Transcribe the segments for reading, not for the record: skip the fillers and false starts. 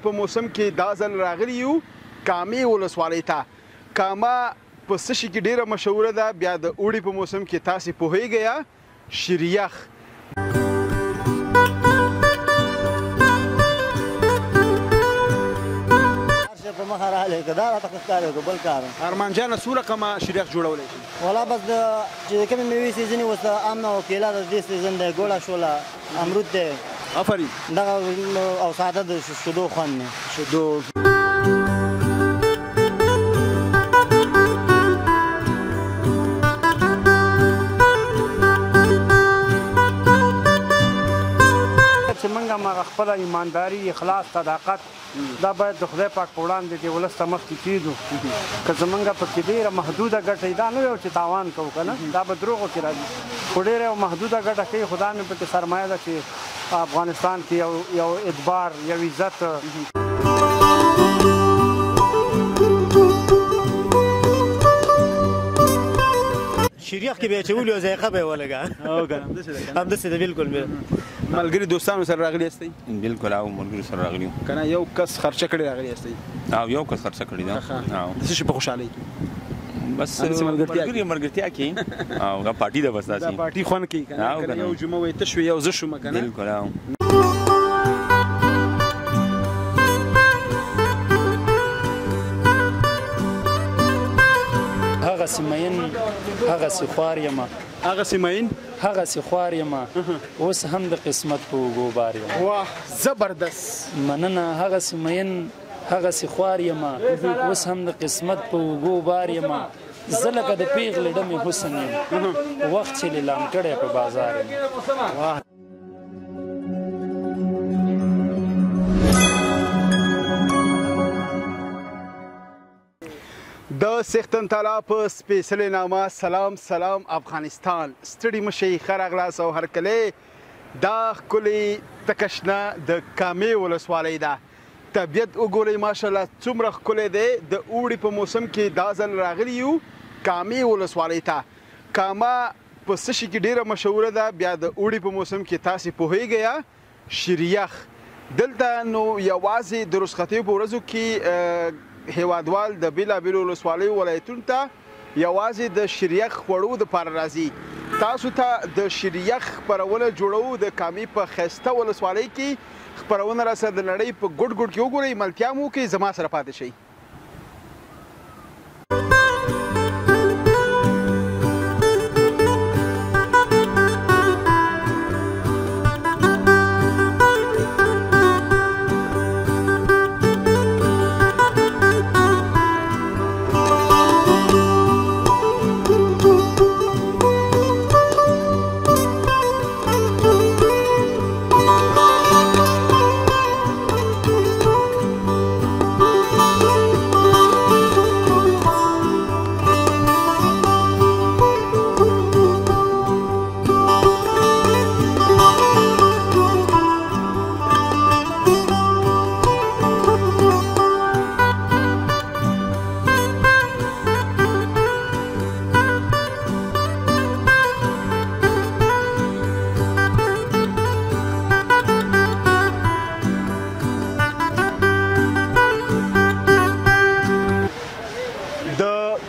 په موسم کې دا ځل راغلي یو کامې ولسوالۍ ته. کاما په څه شي کې ډېره مشهوره ده، بیا د اوړي په موسم کې تاسې پوهیږئ یا شیریخ. په مخه راغلی که دا راته ښکاري که بل کار ارمان جانه څو رقمه شیریخ جوړولی شي؟ والا بس چې د کومې میوې سیزن یې اوس د ام نه او کیله د دې سیزن دی، ګوړه شوله، امرود دی، آفرین، دغه او ساده د شیدو خوند دی. شیدو چې موږ هماغه خپله ایمانداري، اخلاص، صداقت دا باید د خدای پاک په وړاندې دې ولس ته مخکې کېږو. که زموږ پکې ډېره محدوده ګټه دا نه وي چې تاوان کوو که نه، دا به دروغو کې راځي، خو ډېره یو محدوده ګټه کوي، خو دا مې پکې سرمایه ده چې افغانستان کې یو اعتبار، یو عزت. شیریخ کې به یې اچولي او ذایقه به یې ولګه. همداسې ده بالکل. ملګري دوستانو سره راغلي یاستئ؟ بالکل او ملګرو سره راغلي یو. که نه یو کس خرچه کړې راغلي یاستئ؟ او یو کس خرچه کړې ده. د څه شي په خوشحالۍ کې؟ بس ملګرتیا کې او دا پارټي ده، بس داسې دا پارټي خوند کوي که نه؟ یو جمعه وایي ته شوې یو زه شومه که نه؟ بالکل. هغسې مین هغسې خوار یمه، هغسې مین هغسې خوار یمه، اوس هم د قسمت په اوږو بار یم. واه زبردست مننه. هغسې مین هغسې خوار یمه، اوس هم د قسمت په اوږو بار یمه. زه لکه د پیغلې ډمې حسن یم، وخت چې لیلام کړی په بازار یم. د سیختن تالا په سپېڅلې نامه سلام سلام افغانستان. ستړي مه شئ، ښه راغلاست او هرکلی. دا ښکلې تکه شنه د کامې ولسوالۍ ده. طبیعت وګورئ ماشاءالله څومره ښکلی دی. د اوړي په موسم کې دا ځل راغلي یو کامې ولسوالۍ ته. کاما په څه شي کې ډېره مشهوره ده، بیا د اوړي په موسم کې تاسې پوهیږئ یا شیریخ. دلته نو یوازې د رخصتیو په ورځو کې هیوادوال د بیلابیلو ولسوالیو ولایتونو ته یوازې د شیریخ خوړو دپاره راځي. تاسو ته د شیریخ خپرونه جوړو د کامې په ښایسته ولسوالۍ کې. خپرونه راسره د نړۍ په ګوټ ګوټ کې وګورئ، ملتیا مو وکړئ، زما سره پاتې شئ.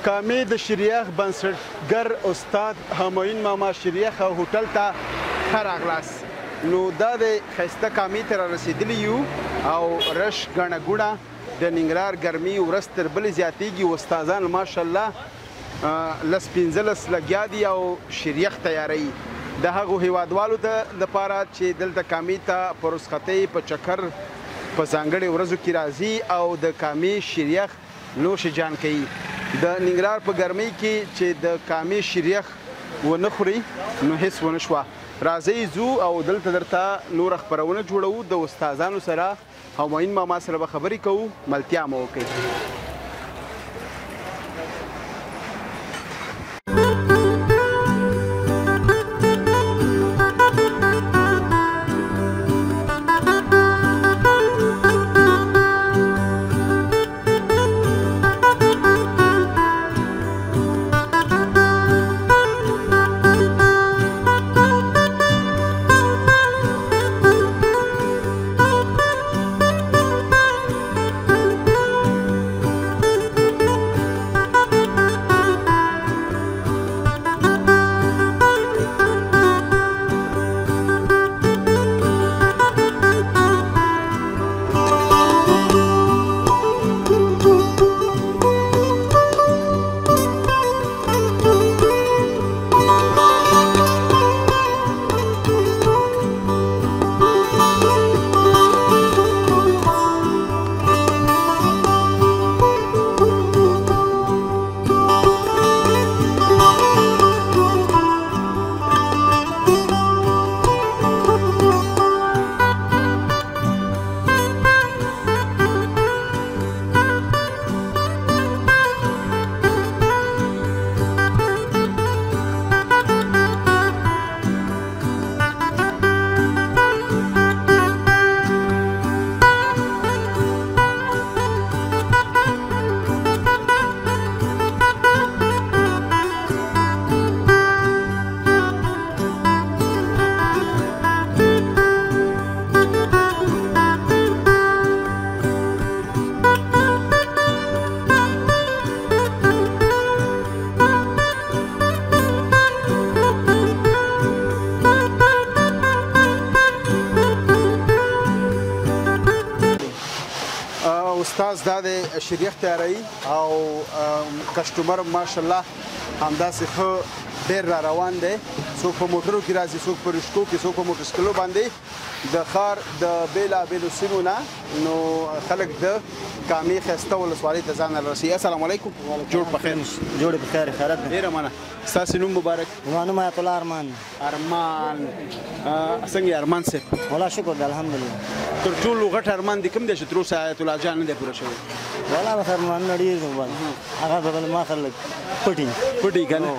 کامې د شیریخ بنسټګر استاد همایون ماما شیریخ هوټل ته ښه راغلاست. نو دا د ښایسته کامې ته رارسېدلي یو او رش ګڼه ګوڼه د ننګرهار ګرمي ورځ تر بلې زیاتېږي. استادان ماشاءالله لس پنځلس لګیا دي او شیریخ تیاروي. د هغو هیوادوالو دپاره چې دلته کامې ته په رخصتۍ په چکر په ځانګړې ورځو کې راځي او د کامې شیریخ نوش جان کوي. د ننګرهار په ګرمۍ کې چې د کامې شیریخ ونه خوري نو هیڅ ونه شوه. راځئ ځو او دلته درته نوره خپرونه جوړوو د استادانو سره. همایون ماما سره به خبرې کوو، ملتیا مو وکړئ. استاد دا د شریخ تیاری او کسټمر ماشاءالله همداسې ښه ډېر را روان دی څوک په موټرو کې راځي څوک په رشکو کې څوک په موټر سایکلو باندې د ښار د بېلابېلو سیمو نه نو خلک د کامې ښایسته ولسوالۍ ته ځان رسوي. السلام علیکم. جوړ په خیر. جوړ په خیر خیرت دی. ډېره مننه. ستاسو نوم مبارک؟ زما نوم حیات الله ارمان. ارمان څنګه یې ارمان صاحب؟ والله شکر دی الحمدلله. تر ټولو غټ ارمان دې کوم دی چې تر اوسه حیات الله جان نه دی پوره شوی؟ والله بس ارمانونه ډېر دي هغه به ما سره لږ پټي که نه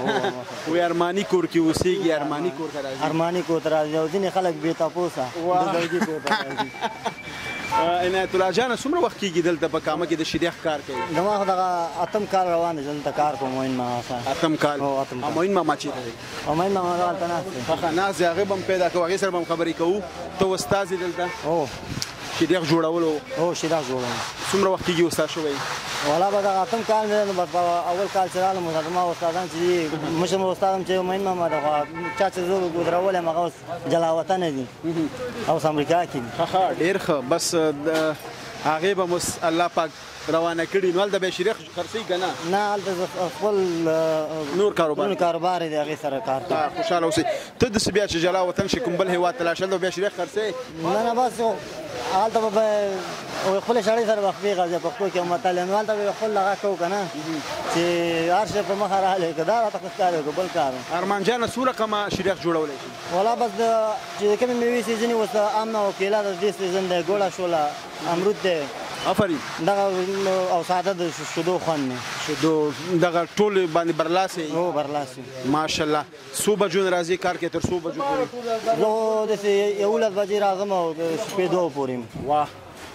وایي ارماني کور کې اوسېږي ارماني کور ته راځي ارماني کور ته راځي او ځینې خلک بې تپوسه د زوجي کور ته راځي. عنایت الله جانه څومره وخت کېږي دلته په کامه کې د شریخ کار کوي؟ زما خو دغه اتم کال روان دی دلته کار کوم معین ماما سره. اتم کال؟ معین ماما چېرته دی؟ معین ماما دلته ناست دی. ښه ناست دی هغې به هم پیدا کوو هغې سره به هم خبرې کوو. ته استاد یې دلته؟ هو شریخ جوړولو؟ هو شریخ جوړولو. څومره وخت کېږي استاد شوی؟ والله به دغه اتم کال مې بس اول کال چې رالم زما استادان چې دي مشر مې استاد هم چې معین ماما ده خو چا چې زه ګودرول یم هغه اوس جلاوطنه دي اوس امریکا کې دي. ښه ډېر ښه بس هغې به مو الله پاک روانه کړي نو هلته به یې شریخ خرڅوي که نه؟ نه هلته خپل نور کاروبار دی هغې سره کار کوي. خوشحاله اوسئ. ته داسې بیا چې جلا وطن شي کوم بل هېواد ته لاړ شي هلته بیا شریخ خرڅوي؟ نه بس هلته به خپلې سړی سره به خپې غځي پښتو کې متل نو هلته به خپل هغه کوو که نه چې هر شی په مخه راغلی که دا راته ښه ښکاري که بل کار ارمان جانه څو رقمه شریخ جوړولی شي؟ والله بس چې کومې مېوې سیزن اوس د ام او کیله د دې سیزن دی ګوړه شوله امرود دی آفرین دغه او ساده د شیدو خوند دی شیدو دغه ټول باندې برلاسې هو برلاسې ماشاءالله. څو بجو نه راځي کار کې تر څو بجو پورې؟ زه داسې 11 بجې راځم او د شپې 2 پورې. واه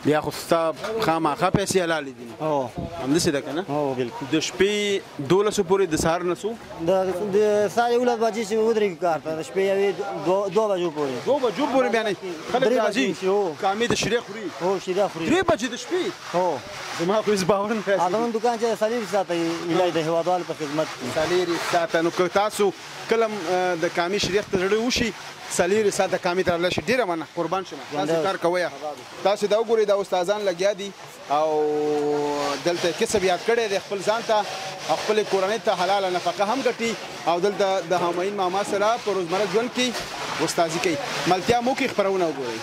بیا خو ستا خامخا پیسې حلالې دي. هو همداسې ده که نه؟ هو بلکل. د شپې 12 پورې د سهار نه څو؟ د سهار 11 بجې چې ودرېږي کار ته د شپې یوې 2 بجو پورې. 2 بجو پورې بیا نه خلک راځي کامې د شریخ خوري؟ هو شریخ خوري. 3 بجې د شپې؟ هو زما خو هېڅ باور نه راځي. زموږ دوکان چې 4 ساعته ایله د هېوادوالو په خدمت کې 4 ساعته. نو که تاسو کله د کامې شریخ ته زړه وشي 4 ساعته کامې ته راتلی شي. ډېره مننه قربان شم. تاسې کار کوئ. تاسې دا وګورئ دا استادان لګیا دي او دلته کسب یاد کړی دی خپل ځان ته او خپلې کورنۍ ته حلاله نفقه هم ګټي او دلته د همایون ماما سره په روزمره ژوند کې استازي کوي. ملتیا موکې خپرونه وګورئ.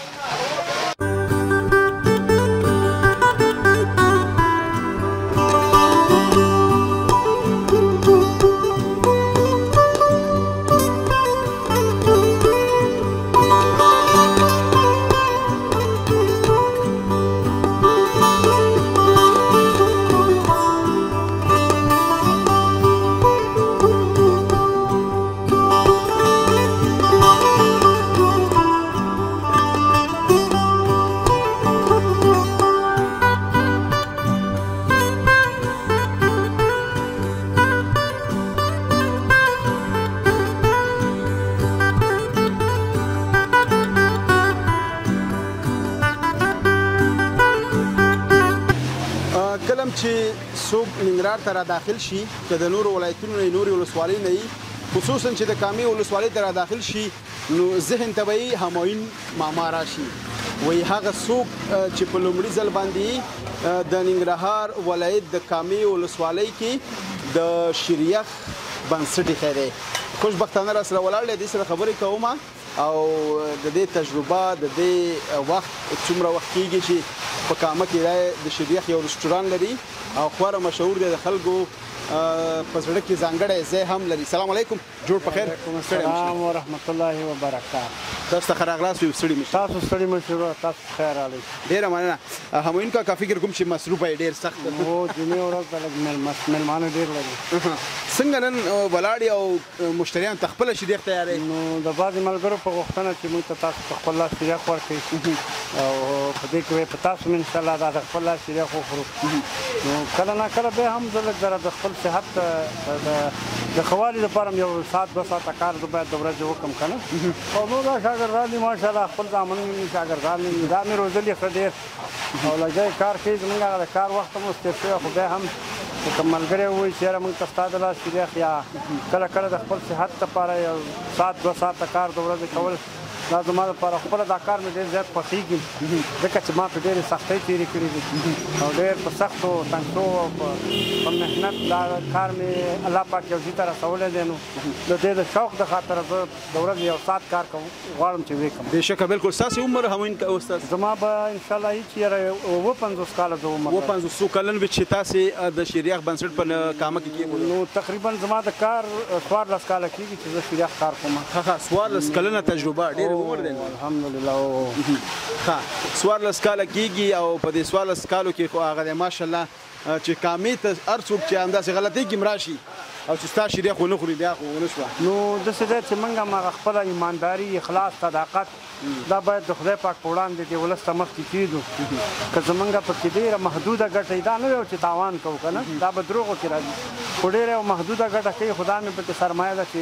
کلم چې څوک ننګرهار ته را داخل شي که د نورو ولایتونو نه نورې ولسوالۍ نه وي خصوصا چې د کامې ولسوالۍ ته را داخل شي نو ذهن ته به یې همایون ماما راشي. وایي هغه څوک چې په لومړي ځل باندې د ننګرهار ولایت د کامې ولسوالۍ کې د شریخ بنسټ ایښی دی. خوشبختانه راسره ولاړ دی دې سره خبرې کوم او د دې تجربه د دې وخت څومره وخت کېږي چې په کامه کې د شریخ یو رستوران لري او خورا مشهور دی د خلکو په زړه کې ځانګړی ځای هم لري. سلام علیکم. جوړ په خیر. السلام ورحمت الله وبرکاته. تاسو ته ښه راغلاست یو ستړي مشي. تاسو ستړي مشي تاسو خیر راغلی. ډېره مننه. همایون کاکا فکر کوم چې مصروفه یې ډېر سخت هو جمعې ورځ ته لږ مېلمانه ډېر لري. څنګه نن ولاړ او مشتریان ته خپله شریخ تیاری؟ نو د بعضې ملګرو په غوښتنه چې موږ ته تاسو په خپل لاس شریخ ورکړئ او په دې کې په تاسو مې انشاءالله دا د خپل لاس شریخ وخورو. نو کله نه کله بیا هم زه لږ د خپل صحت د ښه والي لپاره یو ساعت 2 ساعته کار زه باید د ورځې وکړم که نه. او نور دا شاګردان دي ماشاءالله خپل زامن مې شاګردان دي دا مې روزلي ښه ډېر او لګی کار کوي. زموږ هغه د کار وخت هم اوس تېر شوی خو بیا هم که ملګری ووایي چې یاره موږ ته ستا د لاس شریخ یا کله کله د خپل صحت لپاره یو ساعت 2 ساعته کار د ورځې کول دا زما لپاره خپله دا کار مې ډېر زیات خوښېږي ځکه چې ما په ډېرې سختۍ تېرې کړې دي او ډېر په سختو تنګسو او په محنت دا کار مې الله پاک یو ځای ته رسولی دی نو د دې د شوق د خاطره زه د ورځې یو ساعت کار غواړم چې وکړم. بېشکه بالکل. ستاسې عمر همین استاد؟ زما به انشاءالله هېڅ یاره 50 کاله د عمر 50 څو کلن وي چې تاسې د شیریخ بنسټ په کامه کې کېښودل؟ نو تقریبا زما د کار 14 کاله کېږي چې زه شیریخ کار کوم. ښه 14 کلنه تجربه ډېر عمر دی. الحمدلله. ښه 14 کاله کېږي او په دې 14 کالو کې خو هغه دی ماشاءالله چې کامې ته هر څوک چې همداسې غلطۍ کې راشي او چې ستا شیریخ ونه خوري بیا خو ونه شوه. نو داسې دی چې موږ هماغه خپله ایمانداري اخلاص صداقت دا باید د خدای پاک په وړاندې دې ولس ته مخکې کېږدو. که زموږ پکې ډېره محدوده ګټه دا نه وي چې تاوان کوو که نه دا به دروغو کې راځي خو ډېره یو محدوده ګټه کوي خو دا مې پکې سرمایه ده چې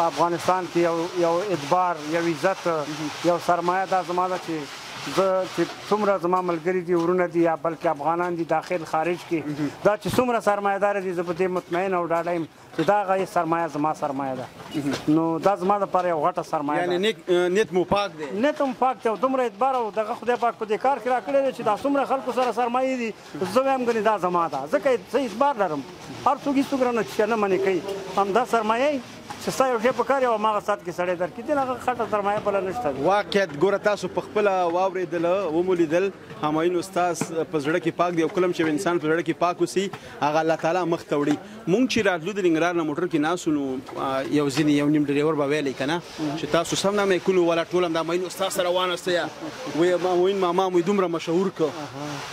افغانستان کې یو اعتبار یو عزت یو سرمایه دا زما ده چې زه چې څومره زما ملګري دي ورونه دي یا بلکې افغانان دي داخل خارج کې دا چې څومره سرمایه‌دار دي زه په دې مطمئن او ډاډه یم چې دا هغه سرمایه زما سرمایه ده. نو دا زما دپاره یو غټه سرمایه ده. یعنې نیت مو پاک دی؟ نیت مو پاک دی او دومره اعتبار او دغه خدای پاک په دې کار کې راکړی دی چې دا څومره خلکو سره سرمایې دي زه وایم ګنې دا زما ده ځکه زه اعتبار لرم هر څوک هېڅوک رانه چې نه منې کوي همدا سرمایه چې ستا یو شی په کار یو هماغه ساعت کې سړی درکړي دې هغه خټه سرمایه بله نشته. واقعیت ګوره تاسو په خپله واورېدله ومو لیدل همایون استاد په زړه کې پاک دی او کله چې انسان په زړه کې پاک اوسي هغه الله تعالی مخ ته وړي. مونږ چې راتلو د ننګرهار نه موټر کې ناستو نو یو ځینې یو نیم ډریور به ویلی که نه چې تاسو سم نه میکونو والا ټول هم د همایون استاد سره وانسته وایي همایون ماما مو دومره مشهور که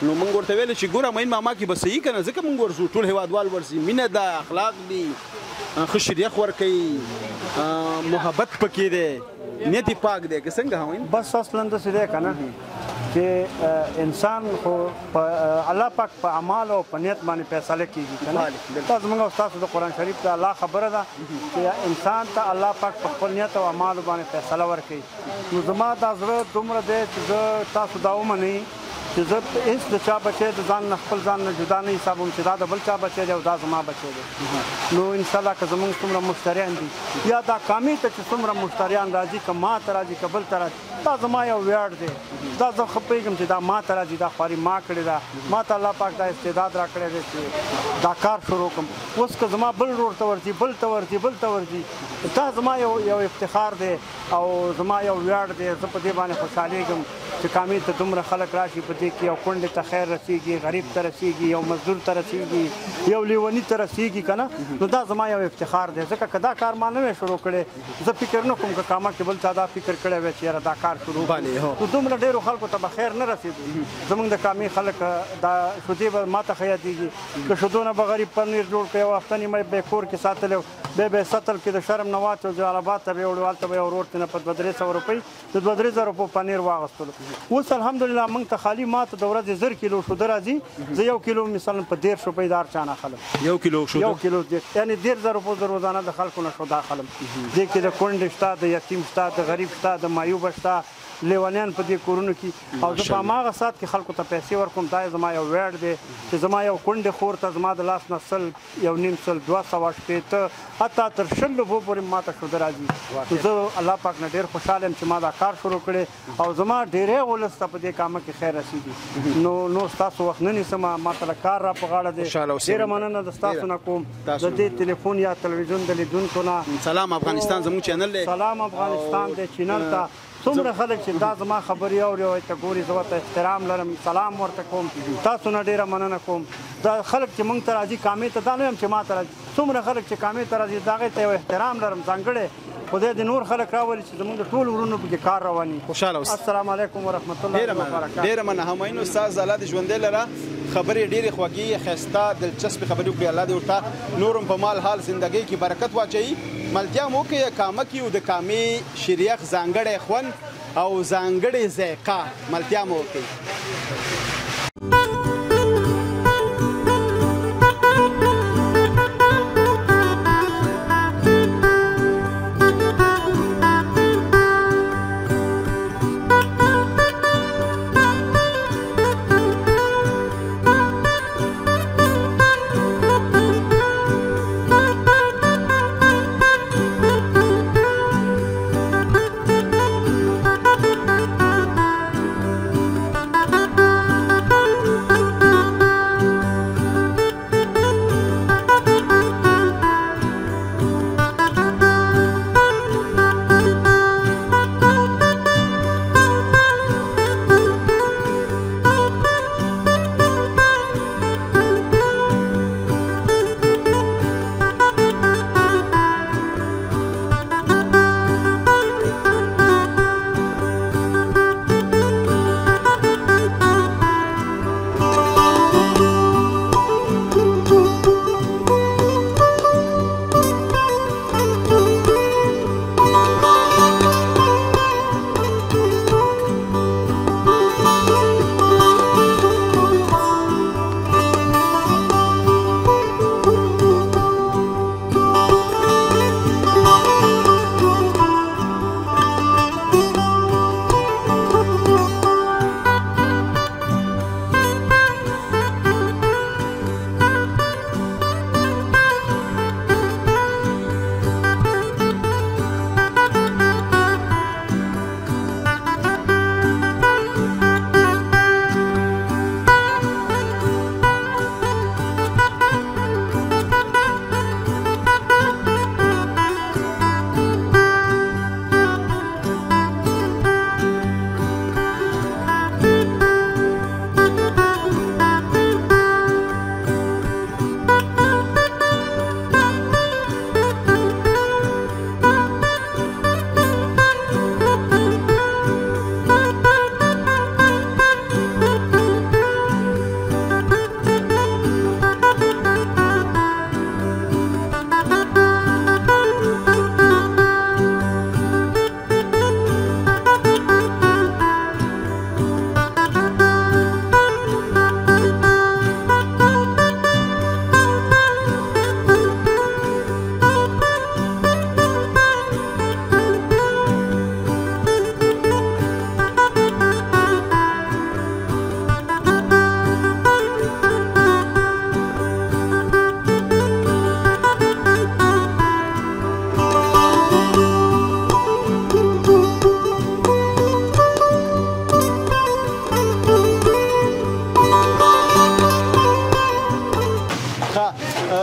نو مونږ ورته ویلې چې ګوره همایون ماما کې به صحیح که نه ځکه مونږ ورځو ټول هېوادوال ورځي مینه ده اخلاق دي ښه شریخ ورکوي محبت پکې دی نیت یې پاک دی که څنګه همایون؟ بس اصلا داسې دی که نه چې انسان خو الله پاک په اعمال او په نیت باندې فیصله کېږي که نه دا زموږ او ستاسو د قرآن شریف د الله خبره ده چې انسان ته الله پاک په خپل نیت او اعمالو باندې فیصله ورکوي. نو زما دا زړه دومره دی چې زه تاسو دا ومنئ چې زه هېڅ د چا بچی د ځان نه خپل ځان نه جدا نه حسابوم چې دا د بل چا بچی دی او دا زما بچی دی. نو انشاءالله که زموږ څومره مشتریان دي یا دا کامې ته چې څومره مشتریان راځي که ما ته راځي که بل ته راځي دا زما یو ویاړ دی. دا زه ښه پوهېږم چې دا ما ته راځي دا خواري ما کړې ده ما ته الله پاک دا استعداد راکړی دی چې دا کار شروع کړم. اوس که زما بل ورور ته ورځي بل ته ورځي بل ته ورځي دا زما یو افتخار دی او زما یو ویاړ دی. زه په دې باندې خوشحالېږم چې کامې ته دومره خلک راشي په دې کې یو کونډې ته خیر رسېږي غریب ته رسېږي یو مزدور ته رسېږي یو لیوني ته رسېږي که نه نو دا زما یو افتخار دی ځکه که دا کار ما نه وی شروع کړی زه فکر نه کوم که کامه کې بل چا دا فکر کړی وی چې یاره دا کار شروع نو دومره ډېرو خلکو ته به خیر نه رسېدو. زموږ د کامې خلک دا شودې به ما ته ښه یادېږي که شودو نه به غریب پنیر جوړ کړی یو هفته نیمه به یې کور کې ساتلی بیا به یې سطل کې د شرم نه واچو جلال آباد ته به یې وړو هلته به یې ورور ته نه په 200-300 روپۍ د 200-300 روپو پنیر واغستلو. اوس الحمدلله موږ ته خالي ما ته د ورځې 1000 کیلو شوده راځي زه 1 کیلو مثلا په 1.5 روپۍ د هر چا نه اخلم. 1 کیلو شوده 1 کیلو یعنې 1.5 روپو د روزانه د خلکو نه شوده اخلم. دې کې د کونډې شته د یتیم شته د غریب شته د معیوبه شته لیونیان په دې کورونو کې او زه په هماغه ساعت کې خلکو ته پیسې ورکوم. دا زما یو ویاړ دی چې زما یو کونډې خور ته زما د لاس نه 100 1.5 200 حتی تر 100 روپو پورې ما ته شوده راځي. زه الله پاک نه ډېر خوشحاله یم چې ما دا کار شروع کړی او زما ډېری ولس ته په دې کامه کې خیر رسېږي. نو ستاسو وخت نه نیسم ما ته کار را په غاړه دی. ډېره مننه د ستاسو نه کوم د دې تلیفون یا تلویزیون د لیدونکو نه. سلام افغانستان زموږ چینل دی. سلام افغانستان د چینل ته څومره خلک چې دا زما خبرې اوري او ته ګوري زه ورته احترام لرم سلام ورته کوم. تاسو نه ډېره مننه کوم. دا خلک چې موږ ته راځي کامې ته دا نه یم چې ما ته راځي څومره خلک چې کامې ته راځي د هغې ته یو احترام لرم ځانګړی خدای دې نور خلک راولي چې زموږ د ټولو ورونو پکې کار رواني. خوشحاله اوسئ. السلام علیکم ورحمت الله وبرکاته. ډېره مننه همایون استاد الله دې ژوندی لره خبرې ډېرې خوږې ښایسته دلچسپې خبرې وکړي الله دې ورته نورم په مال حال زندګۍ کې برکت واچوي. ملتیا مو وکړئ کامه کې د کامې شریخ ځانګړی خوند او ځانګړې ذایقه ملتیا مو وکړئ.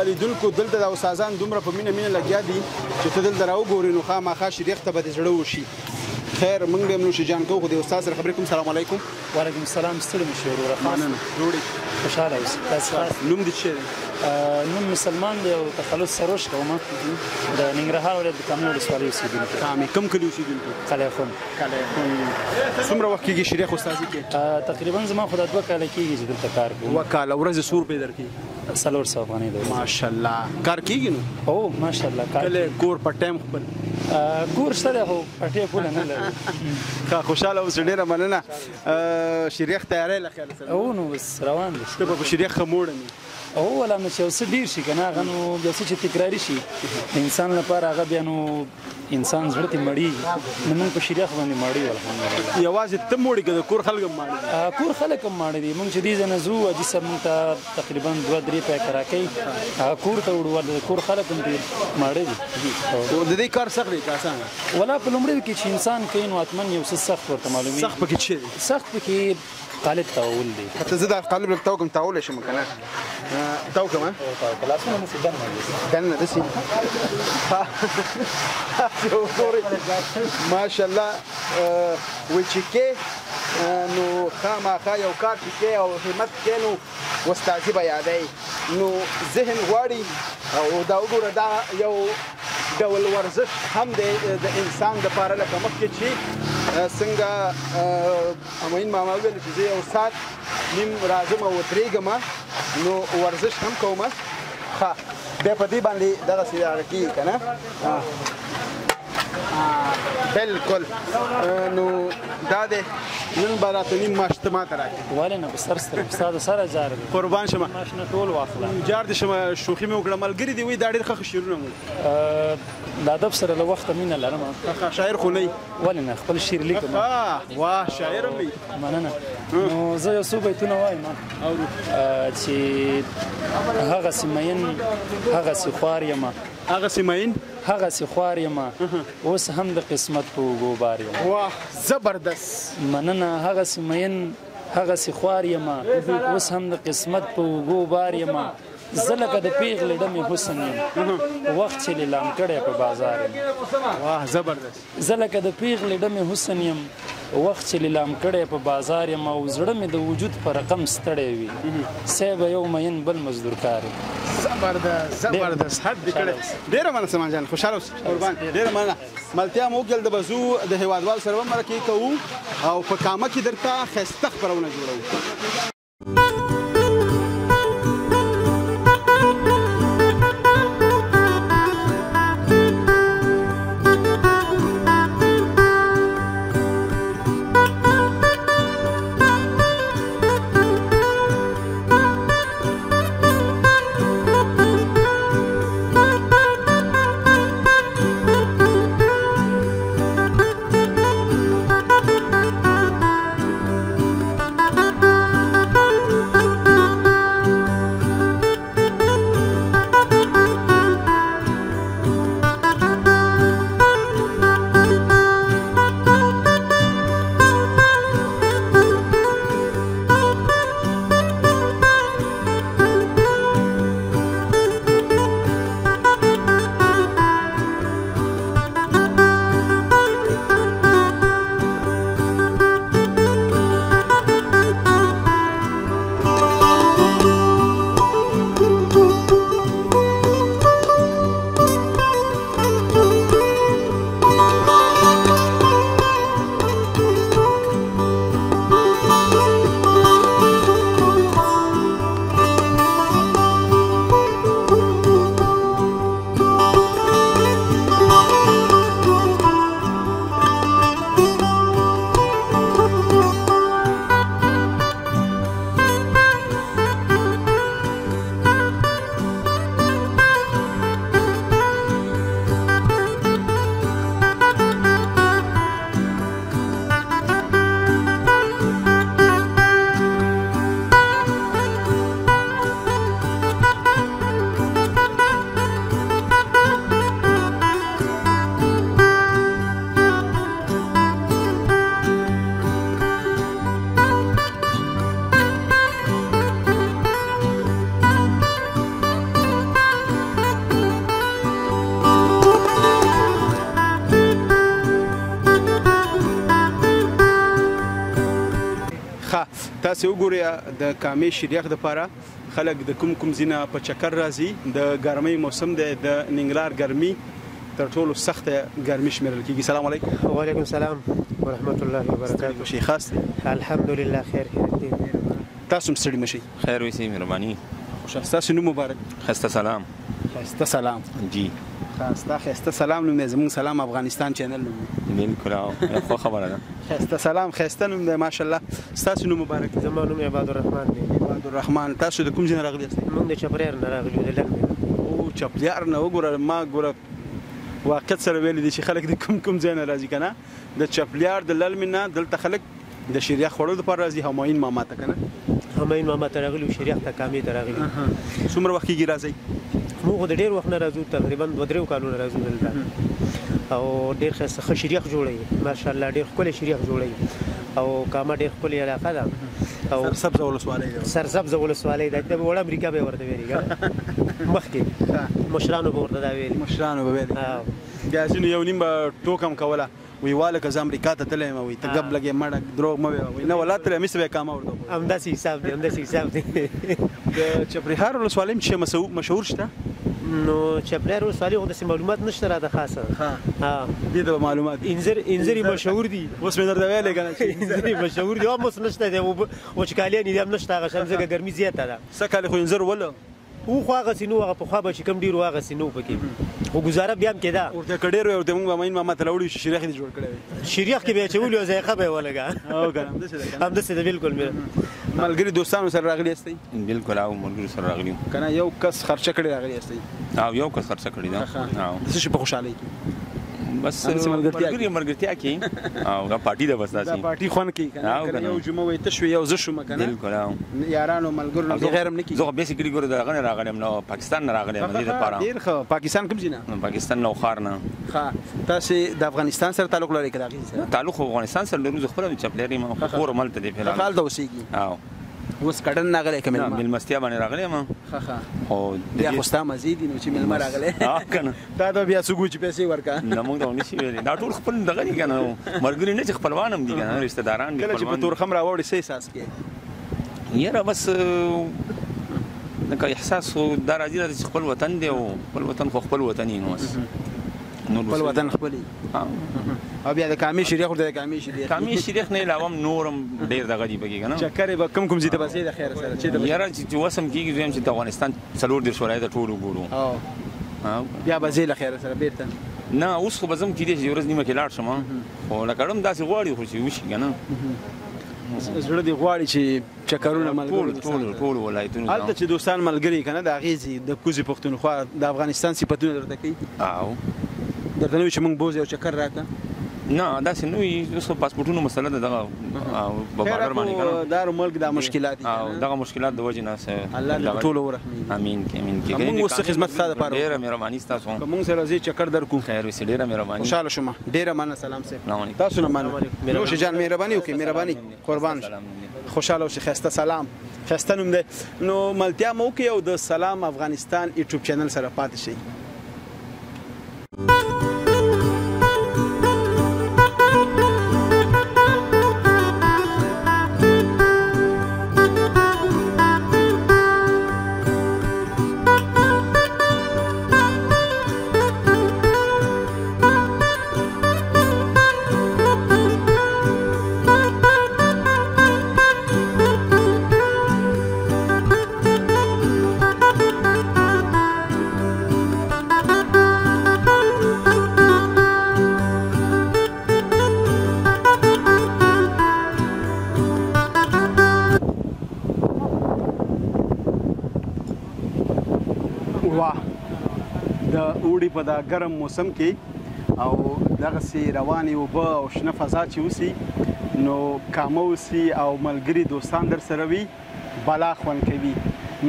لیدونکو دلته د استادان دومره په مینه لګیا دي چې ته دلته راوګورې نو خامخا شریخ ته به دې زړه وشي. خیر موږ به هم نوش جان کوو خو د استاد سره خبرې کوم. سلام علیکم. وعلیکم السلام. ستړي مه شئ وروره. مننه. جوړې خوشحاله اوسئ. تاسو نوم دې څه دی؟ نوم مسلمان دی او تخلص سروش کوم د ننګرهار ولایت د کامې ولسوالۍ اوسېدونکی. کامې کوم کلي اوسېدونکی؟ قلیخون. څومره وخت کېږي شریخ استادي کې؟ تقریبا زما خو دا 2 کاله کېږي چې دلته کار کوم. 2 کاله. ورځې څو روپۍ درکوي؟ 400 افغانۍ ده. ماشاءالله. کار کېږي نو؟ او ماشاءالله کار. کله کور په ټایم خپل کور شته دی خو پټې پوله نه لري. ښه خوشحاله اوسئ. ډېره مننه. شریخ تیاری له خیال سره؟ او نو بس روان دي. ته به په شریخ ښه موړه مې او ولا نو چې اوس ډیر شي کنه هغه نو بیا څه چې تکراري شي د انسان لپاره هغه بیا نو انسان زړه ته مړیږي. نو موږ په شریخ باندې مړی الحمدلله. یوازې ته موړې که د کور خلک هم ماړه دي؟ کور خلک هم ماړه دي. موږ چې دې ځای نه ځو حاجي صاحب موږ ته تقریبا 2-3 پیکه راکوي. هغه کور ته وړو د کور خلک هم ډېر ماړه دي. د دې کار سخت دی که اسانه؟ ولا په لومړي کې چې انسان کوي نو حتما یو څه سخت ورته معلومېږي. سخت پکې څه دی؟ سخت پکې قالب تاول دی. حتی زه دا قالب لږ تاو کوم. تاولی شم که نه؟ تاو کوم لاسونه مو چې دننه داسې ماشاءالله. وایي چې کې نو خامخا یو کار چې کې او همت کې نو استادي به یادوي. نو ذهن غواړي او دا وګوره دا یو ډول ورزش هم دی د انسان دپاره لکه مخکې چې څنګه امین ماما وویل چې زه یو ساعت نیم راځم او ودرېږم نو ورزش هم کوم. ښه بیا په دې باندې دغسې هغه کېږي که نه؟ بالکل. نو دا دی نن به راته نیم معاش ته ماته راکړې. ولې نه په سر سترګو ستا د سره جار دی. قربان شمه. معاش نه ټول واخله. جار دې شمه. شوخي مې وکړه. ملګري دي وایي دا ډېر ښه شعرونه مو د ادب سره له وخته مینه لرم. شاعر خو نه یې؟ ولې نه خپل شعر لیکم. واه شاعر هم یې؟ مننه. نو زه یو څو بیتونه وایم چې هغسې مین هغسې خوار یم هغسې مین هغسې خوار یم اوس هم د قسمت په اوږو بار یم. واه زبردست. مننه. هغسې مین هغسې خوار یم اوس هم د قسمت په اوږو بار یم. زه لکه د پیغلې ډمې حسن یم وخت چې لیلام کړی په بازار یم. واه زبردست. زه لکه د پیغلې ډمې حسن یم وخت چې لیلام کړی په بازار یم او زړه مې د وجود په رقم ستړی وي صیب یو مین بل مزدور کار یم. زبردست زبردست. حد دې کړی. ډېره مننه سلمان جان. خوشحاله اوسئ قربان. ډېره مننه. ملتیا مو وکړل د بزو د هیوادوالو سره به مرکې کوو او په کامه کې درته ښایسته خپرونه جوړوو. تاسو وګورئ د کامې شریخ دپاره خلک د کوم ځینه په چکر راځي د ګرمۍ موسم دی د ننګرهار ګرمي تر ټولو سخته ګرمي شمیرل کېږي. سلام علیکم. وعلیکم السلام ورحمۃ الله وبرکاته. شي خاص دی الحمدلله خیر دی. تاسو هم ستړي مشئ. خیر وسی مهرباني. تاسو نوم مبارک. خسته سلام. خسته سلام. جی خسته سلام نوم دی زموږ سلام افغانستان چینل نوم دی. بالکل خو خبره ده. خسته سلام خسته نوم دی ماشاءالله. تاسو نوم مبارک. زما نوم عباد الرحمن دی. عباد الرحمن. تاسو د کوم ځای نه راغلي یاست؟ موږ د چپریار نه راغلي یو د لړمې. او چپریار نه وګوره ما ګوره واقعیت سره ویل دي چې خلک د کوم ځای نه راځي کنه د چپلیار د للمې نه دلته خلک د شریخ خوړو لپاره راځي. همایون ماما ته کنه همایون ماما ته راغلي شریخ ته کامې ته راغلي. څومره وخت کېږي راځئ؟ موږ د ډېر وخت نه راځو تقریبا 2-3 کالونه راځو دلته او ډېر ښه شریخ جوړوي ماشاءالله ډېر ښکلی شریخ جوړوي او کامه ډېر ښکلې علاقه ده او سرسبزه ولسوالۍ ده. سرسبزه ولسوالۍ ده. د وړه امریکا به ورته ویلي مخکې مشرانو به ورته دا ویلي. مشرانو به ویلي. بیا ځینو یو نیم به ټوکم کوله وی واله که زه امریکا ته تللی یم وایي ته ګب لګې مړه دروغ مه وایه وایي نه ولا تللی مس به یې کامه ورته همداسې حساب دی همداسې حساب دی. د چپرهار ولسوالۍ څه مشهور شته؟ نو چپریار ولسوالۍ خو داسې معلومات نشته راته خاصه. دې ته به معلومات انځرې مشهور دي. اوس مې درته ویلې که نه چې انځرې مشهور دي. هم اوس نشته دی وچکالیانې دي هم نشته هغه شان ځکه ګرمي زیاته ده. څه کال خو انځر ول و خو هغسې نو هغه پخوا به چې کوم ډېر و هغسې نو پکې خو ګزاره بیا هم کېده. ورته که ډېر وی ورته مونږ به مین ماما ته راوړي چې شریخ دې جوړ کړی وي. شریخ کې به یې اچولي او ذایقه به یې ولګه. او که نه همداسې ده بالکل. ملګري دوستانو سره راغلي یاستئ؟ بالکل او ملګرو سره راغلي یو. که نه یو کس خرچه کړی راغلي یاستئ؟ او یو کس خرڅه کړې ده. د څه شي په خوشحالۍ کې؟ بس ملګرتیا کې او دا پارټي ده بس دا پارټي خوند کوي که نه یو جمعه وایي ته شوې یو زه شوم که نه بالکل یارانو ملګرو نه بغیر هم نه کېږي. زه خو بیسیکلي ګوره د هغه نه راغلی یم نو پاکستان نه راغلی یم د دې لپاره. ډېر ښه. پاکستان کوم ځای نه؟ پاکستان نوښار نه. ښه تاسې د افغانستان سره تعلق لرئ که د هغې سره؟ تعلق خو افغانستان سره لرو. زه خپله د چپلیر یم خو کور هملته دی فلحال. هلته اوسېږي. اوس کډن راغلی که مېلمه؟ مېلمستیا باندې راغلی یم. خو بیا خو ستا مزې دي نو چې مېلمه راغلی که نه تا ته بیا څوک چې پیسې ورکړه نه موږ ته نشي ویلی. دا ټول خپل دغه دي که نه ملګري نه چې خپلوان هم دي که نه رشته داران دي. کله چې په تورخم راوړې څه احساس کوې؟ یاره بس لکه احساس خو دا راځي چې خپل وطن دی او خپل وطن خو خپل وطن یې نو بس خپل وطن خپل یې. او بیا د کامې شریخ ورته د کامې شریخ شریخ نه علاوه هم نور هم ډېر دغه دي پکې که نه. چکرې به کوم ځای ته به ځې د خیره سره چېرته به؟ یاره چې وسم کېږي زه یم چې د افغانستان 4 ولایت ټول وګورو بیا به ځې له خیره سره بېرته؟ نه اوس خو به زه هم کېدای شي ورځ نیمه کې لاړ شم خو لکه ډم داسې غواړي خو چې وشي که نه زړه دې غواړي چې چکرونه ملګرو ټول ولایتونو هلته چې دوستان ملګري که نه د هغې ځي د کوزې پښتونخوا د افغانستان صفتونه درته کوي؟ درته نه وي چې موږ بوځو یو چکر راکړه؟ نه داسې نه وي. اوس خو پاسپورټونو مسله ده دغه په بارډر باندې که نه دا ملک دا مشکلات دي او دغه مشکلات د وجې نه الله دې په ټولو ورحمي. امین امین. موږ اوس خدمت ستا دپاره ډېره مهرباني ستاسو. که موږ سره ځې چکر درکړو خیر وسې ډېره مهرباني. خوشحاله شوم. ډېره مننه. سلام صاحب. تاسو نه مننه. نوش جان مهرباني وکړئ. مهرباني قربان خوشحاله اوسئ. ښایسته سلام ښایسته نوم دی. نو ملتیا مو وکړئ او د سلام افغانستان یوټیوب چینل سره پاتې شئ. اوړي په دا ګرم موسم کې او دغسې روانې اوبه او شنه فضا چې اوسي نو کامه اوسي او ملګري دوستان در سره وي بلا خوند کوي.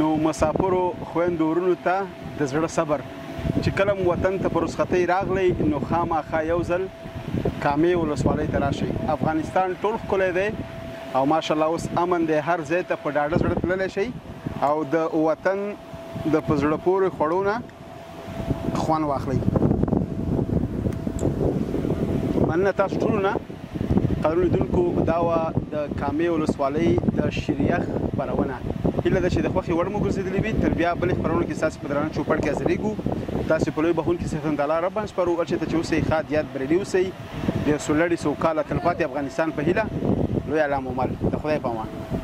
نو مسافرو خویندو ورونو ته د زړه صبر چې کله م وطن ته په رخصتۍ راغلی نو خامخا یو ځل کامې ولسوالۍ ته راشئ. افغانستان ټول ښکلی دی او ماشاءالله اوس امن دی. هر ځای ته په ډاډه زړه تللی شئ او د وطن د په زړه پورې خوړو نه خوند واخلئ. مننه تاسو ټولو نه قدرونو لیدونکو دا وه د کامې ولسوالۍ د شیریخ خپرونه هیله ده چې د خوښې وړ مو ګرځېدلې وي تر بیا بلې خپرونو کې ستاسې په درانه چوپړ کې حاضرېږو تاسې په لوی بخښونکي څښتن تعالی رب باندې سپارو هر چېرته چې اوسئ ښاد یاد بریالي اوسئ د سولړې سوکاله تلپاتې افغانستان په هیله لوی علام عمر د خدای په امان